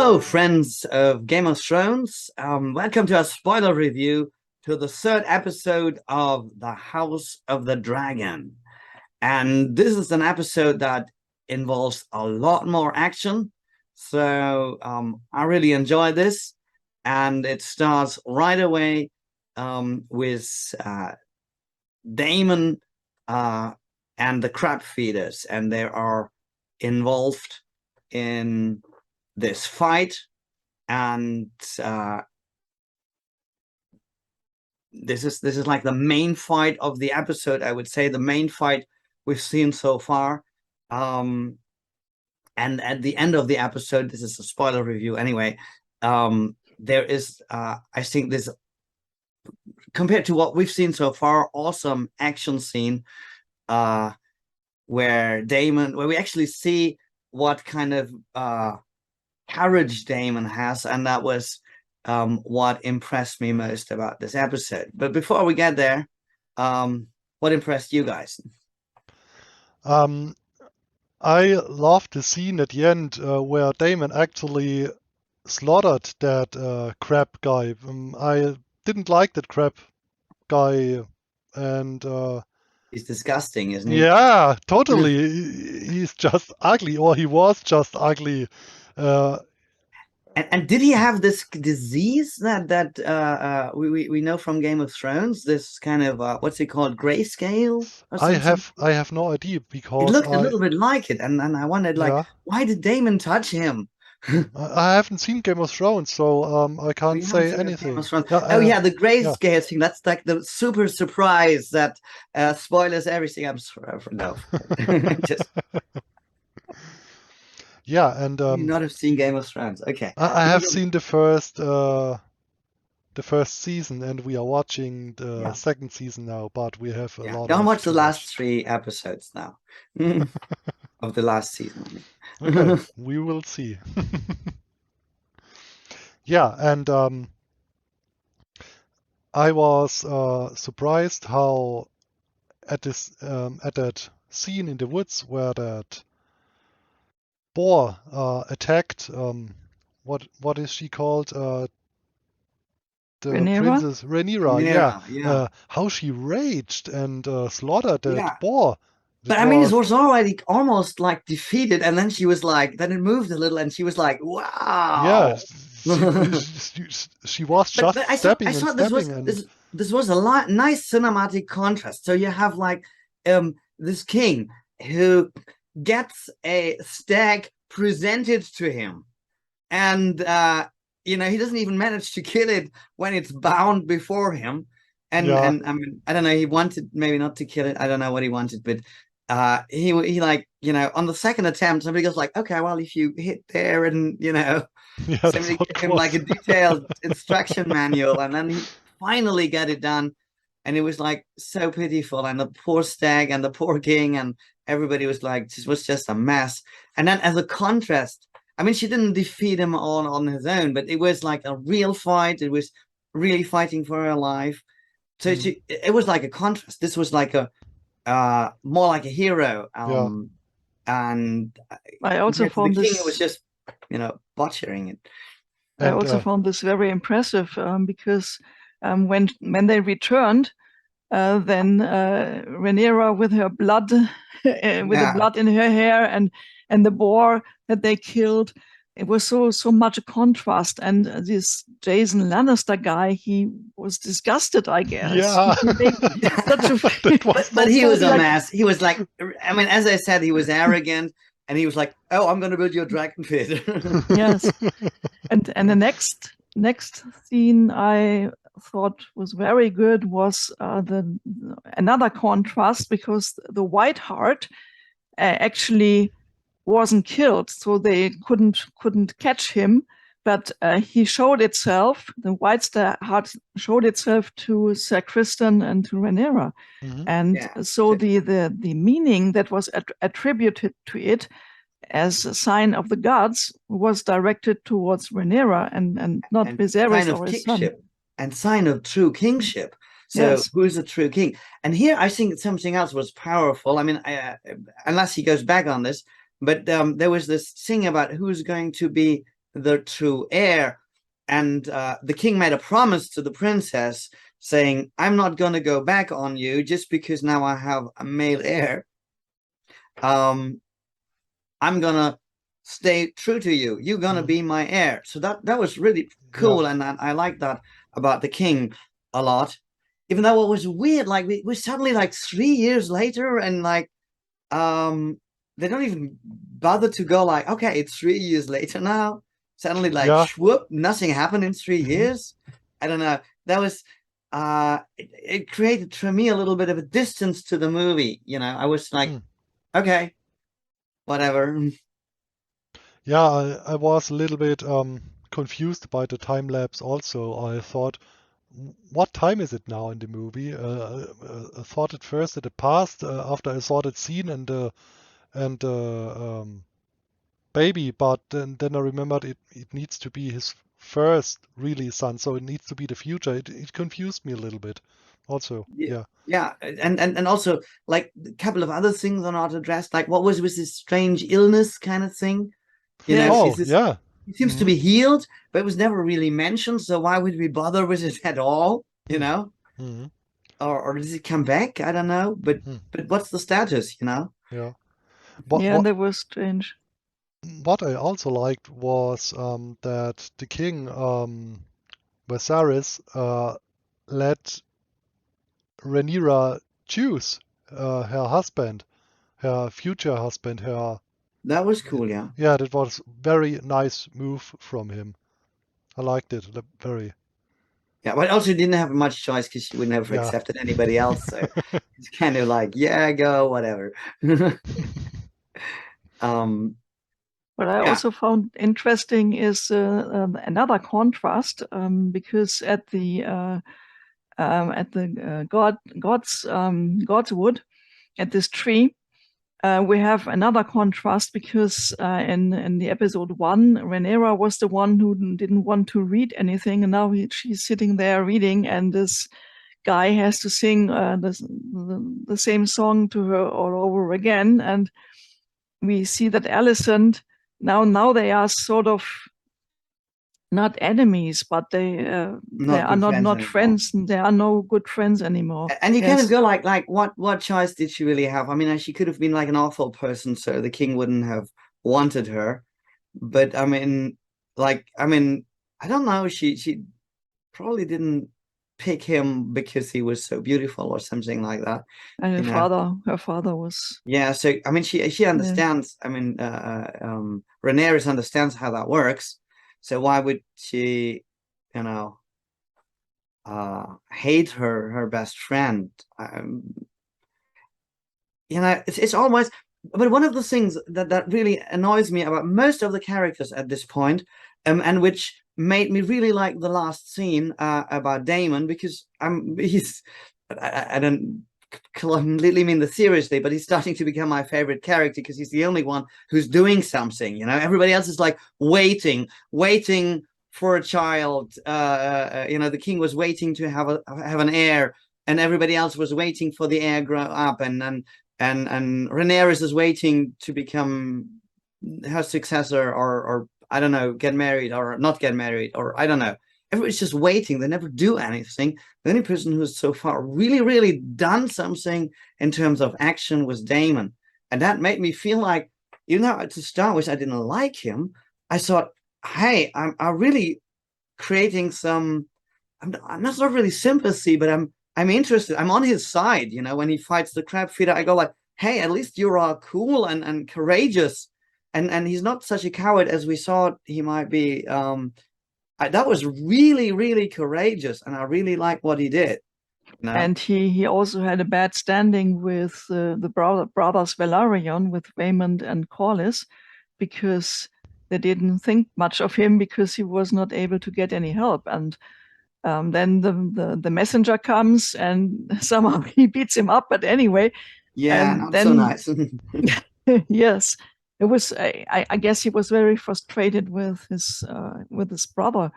Hello, friends of Game of Thrones. Welcome to our spoiler review to the third episode of the House of the Dragon. And this is an episode that involves a lot more action. So I really enjoy this. And it starts right away with Damon and the crab feeders. And they are involved in this fight, and this is like the main fight of the episode. I would say the main fight we've seen so far. And at the end of the episode, this is a spoiler review anyway. There is, I think, this, compared to what we've seen so far, awesome action scene where we actually see what kind of courage Damon has, and that was what impressed me most about this episode. But before we get there, what impressed you guys? I loved the scene at the end where Damon actually slaughtered that crab guy. I didn't like that crab guy, and He's disgusting, isn't he? yeah, totally. He's just ugly, or he was just ugly. And did he have this disease that we know from Game of Thrones? This kind of what's it called, grayscale or something? I have no idea It because looked a little bit like it, and I wondered, like, yeah, why did Damon touch him? I haven't seen Game of Thrones, so I can't say anything. Oh yeah, the Yeah. grayscale thing. That's like the super surprise that spoilers everything. I'm sorry for no. Just Yeah, and you not have seen Game of Thrones. Okay. I have seen the first season, and we are watching the second season now, but we have a lot Don't of watch the to last watch. 3 episodes now of the last season. Okay, we will see. Yeah, and I was surprised how at that scene in the woods where that boar attacked what is she called? The Renera? princess Rhaenyra, Yeah. how she raged and slaughtered that Yeah. boar. But I mean, it was already almost like defeated, and then she was like, then it moved a little, and she was like, Yeah, wow. she was just But I stepping thought and this was stepping this was a nice cinematic contrast. So you have like this king who gets a stag presented to him, and he doesn't even manage to kill it when it's bound before him. And yeah, I mean, I don't know, he wanted maybe not to kill it. I don't know what he wanted, but he like, on the second attempt, somebody goes like, okay, well, if you hit there, and yeah, that's somebody what gave him was. like a detailed instruction manual, and then he finally got it done. And it was like so pitiful, and the poor stag and the poor king and everybody was like, this was just a mess. And then as a contrast, I mean, she didn't defeat him on his own, but it was like a real fight. It was really fighting for her life. So it was like a contrast. This was like a more like a hero. Yeah. And I also found the this. king was just, butchering it. I also found this very impressive because when they returned, then Renera with her blood, with the blood in her hair, and the boar that they killed, it was so much a contrast. And this Jason Lannister guy, he was disgusted, I guess. Yeah. But he was a mess. He was like, I mean, as I said, he was arrogant, and he was like, "Oh, I'm going to build you a dragon pit." Yes. And the next scene I thought was very good was another contrast, because the White Hart actually wasn't killed, so they couldn't catch him, but he showed itself. The White Hart showed itself to Sir Criston and to Renera, and so the meaning that was attributed to it as a sign of the gods was directed towards Renera and not Viserys or his son. And sign of true kingship. So who's the true king? And here I think something else was powerful. I mean, unless he goes back on this, but there was this thing about who's going to be the true heir. And the king made a promise to the princess saying, I'm not going to go back on you just because now I have a male heir. I'm going to stay true to you. You're going to be my heir. So that was really cool. Yeah. And I like that about the king a lot. Even though it was weird, like we suddenly like 3 years later, and like they don't even bother to go like, okay, it's 3 years later now. Suddenly like Yeah. whoop, nothing happened in 3 years. I don't know. That was it created for me a little bit of a distance to the movie. You know, I was like, okay, whatever. Yeah, I was a little bit confused by the time lapse also. I thought, what time is it now in the movie? I thought at first that it passed after I saw that scene and baby, but then I remembered it needs to be his first really son, so it needs to be the future. It confused me a little bit also. Yeah. Yeah, and also like a couple of other things are not addressed. Like what was with this strange illness kind of thing? You know, Yes. Oh, yeah. he seems to be healed, but it was never really mentioned. So why would we bother with it at all? You know, or does it come back? I don't know. But what's the status? You know? Yeah. Yeah, that was strange. What I also liked was that the king, Viserys, let Rhaenyra choose her husband, her future husband, her. That was cool. Yeah. Yeah, that was very nice move from him. I liked it very. Yeah, but also didn't have much choice because she would never Yeah. accepted anybody else. So it's kind of like, yeah, go, whatever. What I Yeah, also found interesting is another contrast because at the God's wood, at this tree, we have another contrast because in the episode 1, Renera was the one who didn't want to read anything, and now she's sitting there reading, and this guy has to sing the same song to her all over again. And we see that Alicent now they are sort of not enemies, but they are not friends. There are no good friends anymore. And you kind of Yes. go like what choice did she really have? I mean, she could have been like an awful person, so the king wouldn't have wanted her. But I mean, I don't know. She probably didn't pick him because he was so beautiful or something like that. And You know? her father was. Yeah. So I mean, she understands. I mean, Rhaenyra understands how that works. So why would she, you know, hate her best friend? You know, it's almost. But one of the things that really annoys me about most of the characters at this point, and which made me really like the last scene about Damon, because I don't completely mean this seriously, but he's starting to become my favorite character because he's the only one who's doing something. You know, everybody else is like waiting for a child. You know, the king was waiting to have an heir, and everybody else was waiting for the heir grow up, and Rhaenyra is waiting to become her successor, or I don't know, get married or not get married, or I don't know. Everybody's just waiting. They never do anything. The only person who's so far really, really done something in terms of action was Damon. And that made me feel like, even though to start with I didn't like him, I thought, hey, I'm really creating some, I'm not really sympathy, but I'm interested. I'm on his side, you know, when he fights the crab feeder. I go like, hey, at least you're cool and courageous. And he's not such a coward as we thought he might be. That was really, really courageous, and I really like what he did. You know? And he also had a bad standing with the brothers Velaryon, with Waymond and Corlys, because they didn't think much of him because he was not able to get any help. And then the messenger comes and somehow he beats him up. But anyway, yeah, and not then, so nice. yes, it was. I guess he was very frustrated with his brother.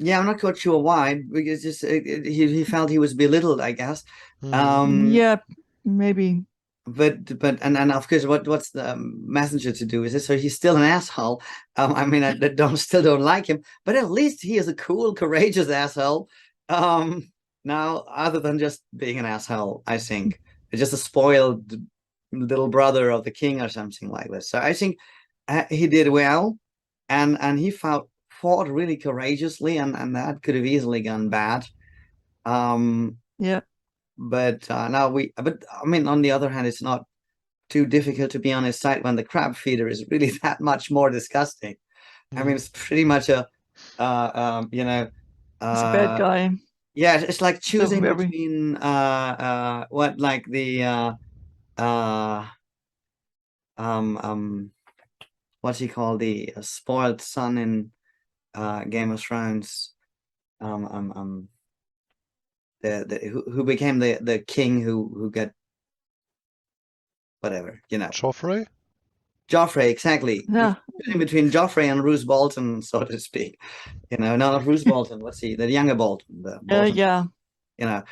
Yeah, I'm not quite sure why, because just he felt he was belittled, I guess. Yeah, maybe. and of course, what's the messenger to do with it? So he's still an asshole. I mean, I still don't like him, but at least he is a cool, courageous asshole. Now, other than just being an asshole, I think it's just a spoiled little brother of the king or something like this. So I think he did well, and he fought really courageously, and that could have easily gone bad. Yeah. But but I mean, on the other hand, it's not too difficult to be on his side when the crab feeder is really that much more disgusting. I mean, it's pretty much a, you know, He's a bad guy. yeah, it's like choosing very between what like the what's he called, the spoiled son in Game of Thrones, the who became the king who got whatever, you know. Joffrey? Joffrey, exactly. yeah. In between Joffrey and Roose Bolton, so to speak. You know, no, not Roose Bolton. What's he? The younger Bolton. The Bolton. Yeah. You know,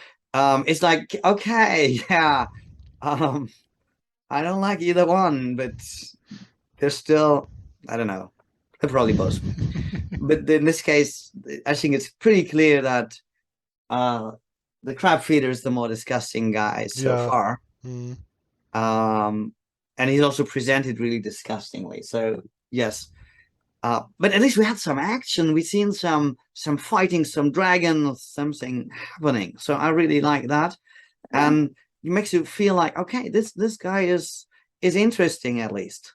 it's like, okay, yeah. I don't like either one, but they're still, I don't know. They're probably both. But in this case, I think it's pretty clear that the crab feeder is the more disgusting guy so far. And he's also presented really disgustingly. So yes, but at least we had some action. We've seen some fighting, some dragons, something happening. So I really like that, and it makes you feel like, okay, this guy is interesting at least.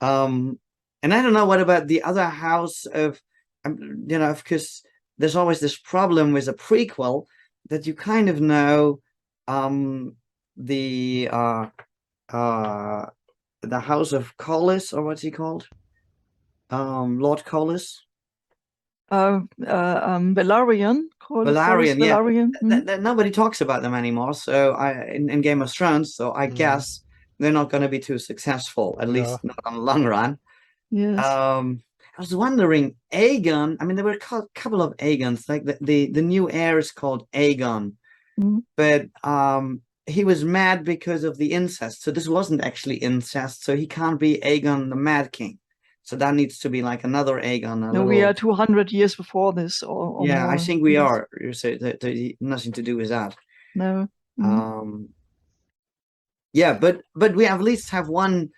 And I don't know what about the other house of, you know, because there's always this problem with a prequel that you kind of know, the House of Collis, or what's he called? Lord Collis. Velaryon. Velaryon, yeah. Velaryon. Nobody talks about them anymore. So in Game of Thrones, so I guess they're not going to be too successful, at least not on the long run. Yes. I was wondering, Aegon. I mean, there were a couple of Aegons. Like the new heir is called Aegon, but he was mad because of the incest. So this wasn't actually incest. So he can't be Aegon the Mad King. So that needs to be like another Aegon. No, we are 200 years before this, or yeah, more. I think we are. So nothing to do with that. No. Yeah, but we at least have one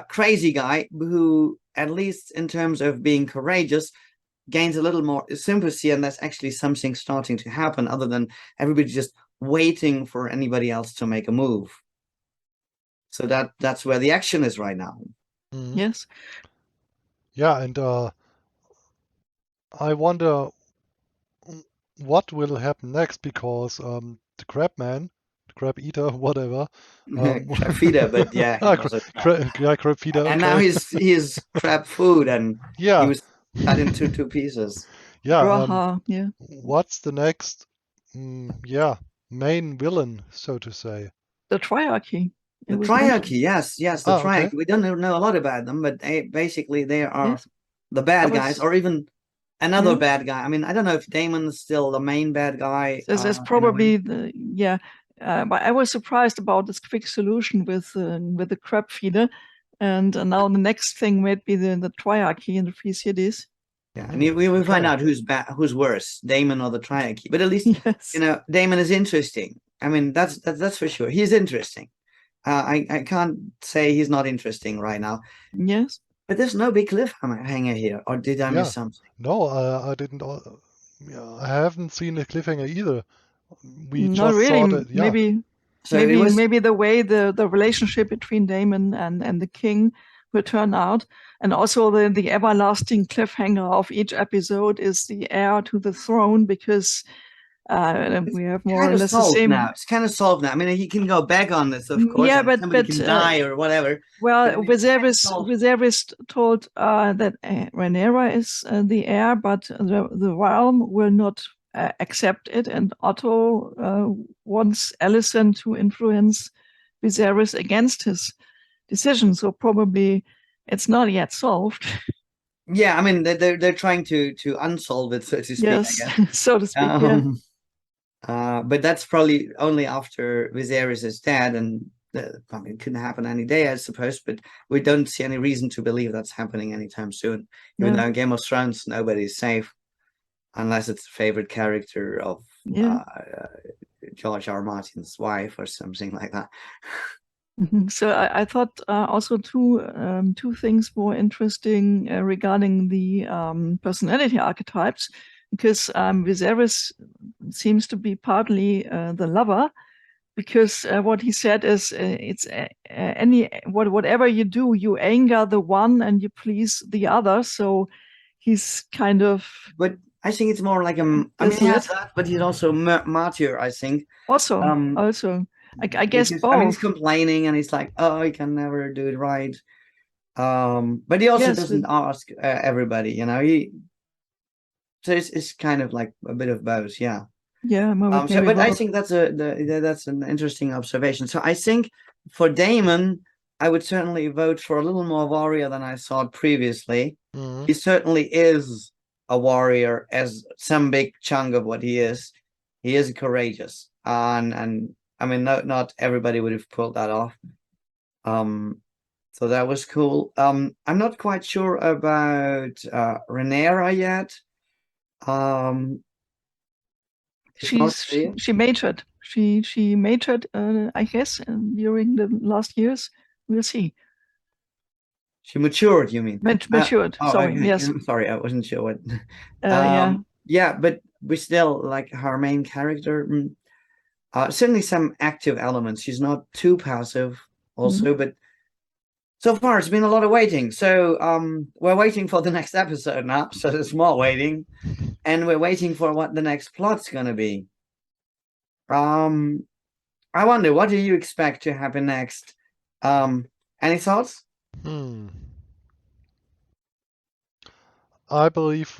crazy guy who, at least in terms of being courageous, gains a little more sympathy, and that's actually something starting to happen, other than everybody just waiting for anybody else to make a move. So that's where the action is right now. Yes. Yeah, and I wonder what will happen next, because the crab man, the crab eater, whatever. Crab feeder, but yeah, crab feeder. And okay. now he's crab food, and yeah, he was cut into two pieces. yeah. Yeah. What's the next? Main villain, so to say. The Triarchy. The Triarchy, yes, the Triarchy. Okay. We don't know a lot about them, but basically they are the bad guys, or even another bad guy. I mean, I don't know if Damon's still the main bad guy. There's probably but I was surprised about this quick solution with the crab feeder, and now the next thing might be the Triarchy in the Free Cities. Yeah, and we will find out who's worse, Damon or the Triarchy. But at least you know, Damon is interesting. I mean, that's for sure. He's interesting. I can't say he's not interesting right now. Yes. But there's no big cliffhanger here, or did I miss something? No, I didn't. I haven't seen a cliffhanger either. We not just really. saw that. Yeah. Maybe the way the relationship between Damon and the king will turn out, and also the everlasting cliffhanger of each episode is the heir to the throne, because we have more or less the same. Now. It's kind of solved now. I mean, he can go back on this, of course. Yeah, but somebody can die or whatever. Well, Viserys told that Renera is the heir, but the realm will not accept it, and Otto wants Alicent to influence Viserys against his decision. So probably it's not yet solved. Yeah, I mean they're trying to unsolve it, so to speak. Yes, I guess. so to speak. But that's probably only after Viserys is dead, and I mean, it couldn't happen any day, I suppose, but we don't see any reason to believe that's happening anytime soon. Even though in Game of Thrones, nobody's safe unless it's a favorite character of George R. R. Martin's wife or something like that. So I thought also two things more interesting regarding the personality archetypes, because Viserys seems to be partly the lover, because what he said is it's whatever you do, you anger the one and you please the other. So he's kind of. But I think it's more like I mean, he has that, but he's also martyr, I think. Also. I guess both. I mean, he's complaining and he's like, "Oh, I can never do it right." But he also doesn't ask everybody, you know. So it's kind of like a bit of both, yeah. Yeah, but I think that's an interesting observation. So I think for Damon, I would certainly vote for a little more warrior than I thought previously. Mm-hmm. He certainly is a warrior, as some big chunk of what he is. He is courageous, and I mean, not everybody would have pulled that off. So that was cool. I'm not quite sure about Renera yet. She matured. She matured, I guess, during the last years. We'll see. She matured, you mean? Matured. Sorry, okay. Yes. I'm sorry, I wasn't sure what. Yeah, but we still like her main character. Certainly some active elements. She's not too passive, also, but so far it's been a lot of waiting. So we're waiting for the next episode now. So there's more waiting, and we're waiting for what the next plot's gonna be. I wonder, what do you expect to happen next? Any thoughts? I believe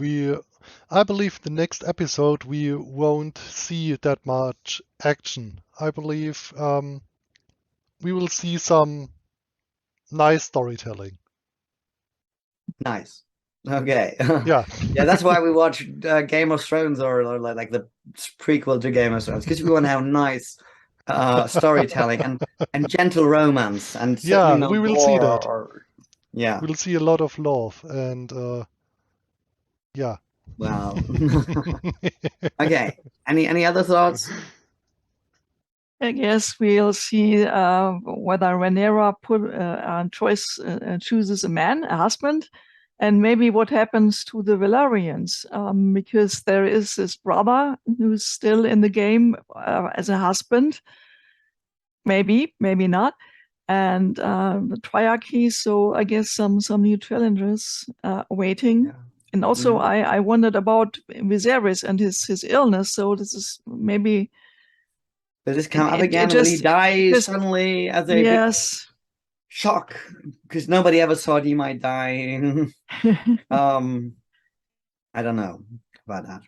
the next episode we won't see that much action. I believe we will see some nice storytelling. Nice. Okay. Yeah. Yeah, that's why we watch Game of Thrones or like the prequel to Game of Thrones, because we want to have nice storytelling and gentle romance, and yeah, we will see that. Yeah, we'll see a lot of love and yeah. Well, okay. Any other thoughts? I guess we'll see whether Renera chooses a man, a husband, and maybe what happens to the Velaryons, because there is this brother who's still in the game as a husband, maybe not, and the Triarchy. So I guess some new challenges waiting. Yeah. And also, I wondered about Viserys and his illness. So this is maybe. Does this come up again? Will he die suddenly as a big shock? Because nobody ever thought he might die. I don't know about that.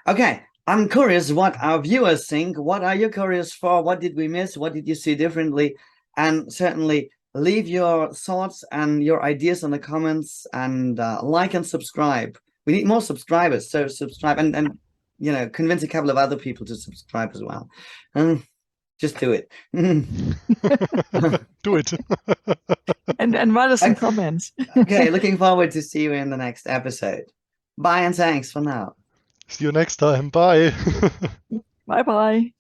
Okay, I'm curious what our viewers think. What are you curious for? What did we miss? What did you see differently? And certainly leave your thoughts and your ideas in the comments, and like and subscribe. We need more subscribers, so subscribe and you know, convince a couple of other people to subscribe as well. Just do it. Do it. and write us some comments. Okay, looking forward to see you in the next episode. Bye and thanks for now. See you next time. Bye. Bye-bye.